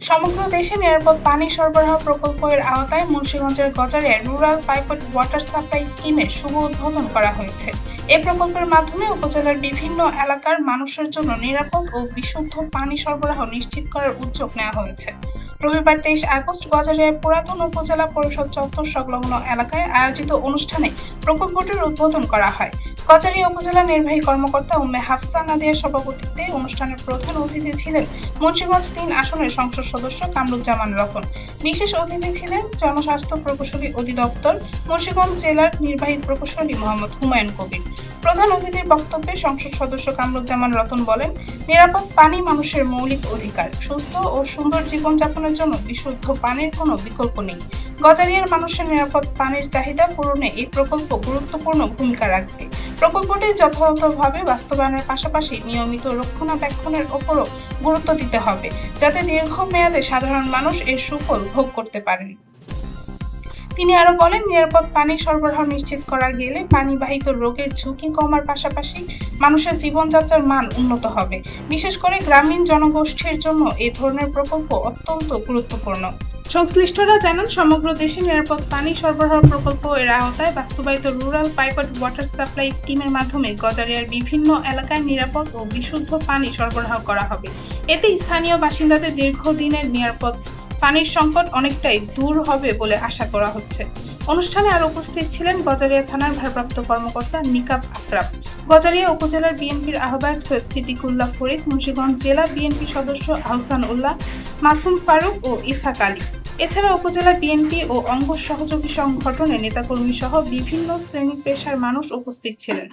সমগ্র দেশে নিরাপদ পানি সরবরাহ প্রকল্পের আওতায় মুন্সিগঞ্জের গজারিয়ায় রুরাল পাইপড ওয়াটার সাপ্লাই স্কিমের শুভ উদ্বোধন করা হয়েছে। এ প্রকল্পের মাধ্যমে উপজেলার বিভিন্ন এলাকার মানুষের জন্য নিরাপদ ও বিশুদ্ধ পানি সরবরাহ নিশ্চিত করার উদ্যোগ নেওয়া হয়েছে। রবিবার 23 আগস্ট গজারিয়ায় পুরাতন উপজেলা পরিষদ চত্বর সংলগ্ন এলাকায় আয়োজিত অনুষ্ঠানে প্রকল্পটির উদ্বোধন করা হয়। গজারিয়া উপজেলা নির্বাহী কর্মকর্তা উম্মে হাফসা নাদিয়ার সভাপতিত্বে অনুষ্ঠানের প্রধান অতিথি ছিলেন মুন্সিগঞ্জ 3 আসনের সংসদ সদস্য কামরুজ্জামান রতন। বিশেষ অতিথি ছিলেন জনস্বাস্থ্য প্রকৌশলী অধিদপ্তর মুন্সিগঞ্জ জেলার নির্বাহী প্রকৌশলী মোহাম্মদ হুমায়ুন কবির। প্রধান অতিথির বক্তব্যে সংসদ সদস্য কামরুজ্জামান রতন বলেন, নিরাপদ পানি মানুষের মৌলিক অধিকার। সুস্থ ও সুন্দর জীবনযাপনের জন্য বিশুদ্ধ পানির কোনো বিকল্প নেই। গজারিয়ার মানুষের নিরাপদ পানির চাহিদা পূরণে এই প্রকল্প গুরুত্বপূর্ণ ভূমিকা রাখবে। প্রকল্পটি যথাযথভাবে বাস্তবায়নের পাশাপাশি নিয়মিত রক্ষণাবেক্ষণের ওপরও গুরুত্ব দিতে হবে, যাতে দীর্ঘমেয়াদে সাধারণ মানুষ এর সুফল ভোগ করতে পারেন। তিনি আরো বলেন, নিরাপদ পানি সরবরাহ নিশ্চিত করা গেলে পানিবাহিত রোগের ঝুঁকি কমার পাশাপাশি মানুষের জীবনযাত্রার মান উন্নত হবে। বিশেষ করে গ্রামীণ জনগোষ্ঠীর জন্য এই ধরনের প্রকল্প অত্যন্ত গুরুত্বপূর্ণ। সংশ্লিষ্টরা জানান, সমগ্র দেশে নিরাপদ পানি সরবরাহ প্রকল্প এর আওতায় বাস্তবায়িত রুরাল পাইপড ওয়াটার সাপ্লাই স্কিমের মাধ্যমে গজারিয়ার বিভিন্ন এলাকায় নিরাপদ ও বিশুদ্ধ পানি সরবরাহ করা হবে। এতে স্থানীয় বাসিন্দাদের দীর্ঘদিনের নিরাপদ পানির সংকট অনেকটাই দূর হবে বলে আশা করা হচ্ছে। অনুষ্ঠানে আরো উপস্থিত ছিলেন গজারিয়া থানার ভারপ্রাপ্ত কর্মকর্তা নিকাব আকরাম, গজারিয়া উপজেলার বিএনপির আহ্বায়ক সৈয়দ সিদ্দিকুল্লাহ ফরিদ, মুন্সিগঞ্জ জেলা বিএনপি সদস্য আহসান উল্লাহ, মাসুম ফারুক ও ইসহাক আলী। এছাড়া উপজেলা বিএনপি ও অঙ্গ সহযোগী সংগঠনের নেতাকর্মী সহ বিভিন্ন শ্রেণী পেশার মানুষ উপস্থিত ছিলেন।